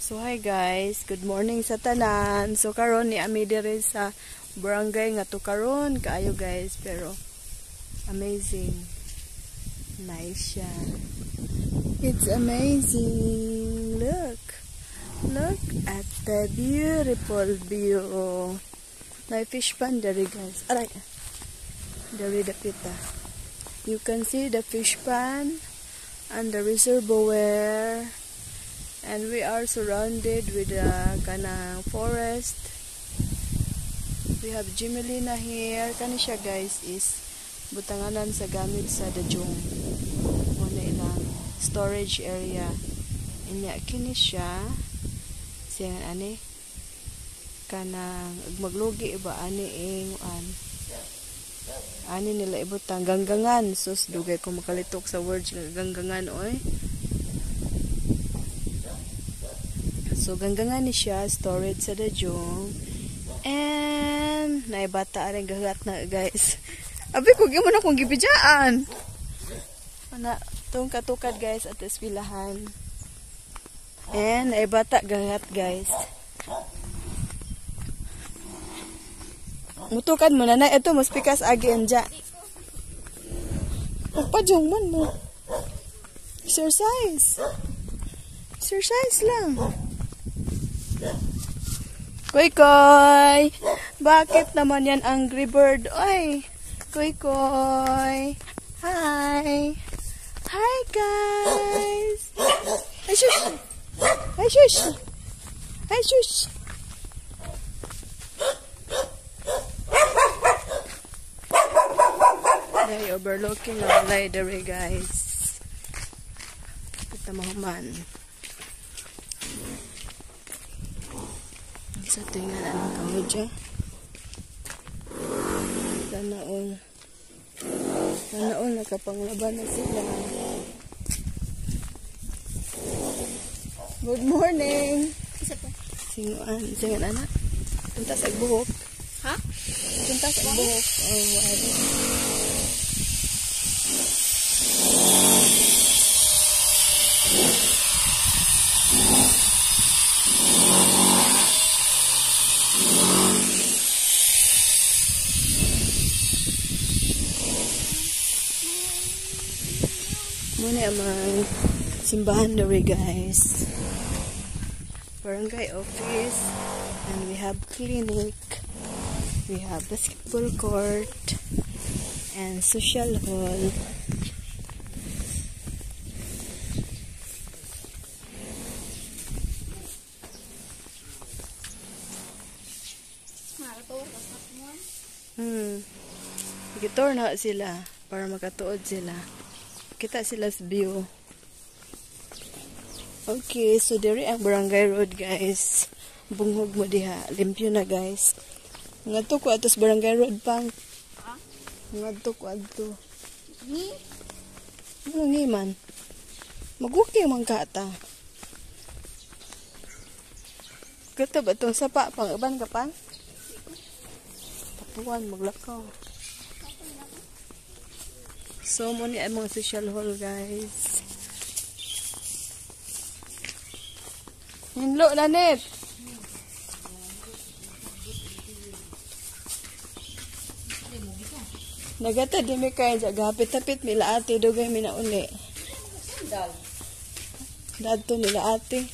So hi guys, good morning sa tanan. So karon ni ami diri sa barangay nga to karon kaayo guys, pero amazing. Nice siya. It's amazing. Look at the beautiful view. May fish pond diri guys. Aray. Diri dapita. You can see the fish pond and the reservoir. And we are surrounded with a kanang forest. We have Jimelina here. Kani siya guys is butanganan sa gamit sa dajong. Muna ilang storage area. Inya kini siya. Siyang ani kanang maglugi ba ani ani nila ibutang ganggangan. Sus dugay ko makalitok sa words ganggangan oy. So, ganggangan ni siya, storage sa dajong. And, naibata rin gagat na, guys. Abi, kung mo na kong gibijaan. Ana, itong katukad, guys, at eswilahan. And, naibata gagat, guys. Mutukad mo na, ito, mas pikas agi anja. Pagpadyong man mo. Exercise. Exercise lang. Koy! Bakit naman yan angry bird? Oy! Koy! Hi! Hi guys! Ay shush! Ay shush! Ay shush! They overlooking ang library guys. Kita mo man. Sa tingnan ang kamudya. Sana all nakapanglaban na sila. Good morning. Singan anak. Tuntas ang buhok. Ha? Tuntas ang buhok. Muna ang simbahan diri guys. Barangay office, and we have clinic, we have basketball court and social hall. Gitor na sila para makatuod sila. Kita sila sa view. Okay, so diri ang barangay road guys. Bunghog mo diha. Limpyo na guys. Ngadto ko atos barangay road pang. Ngadto ko adto. Ano ni man? Maguki man ka ta. Kata ba itong sapa pang uban ka pang? Tapuan maglakaw. So, muna ang mga social hall, guys. Hinlo na net. Nagata di mi kain sa gapit-tapit mila ate dugay mi na uli. Dadto nila ate.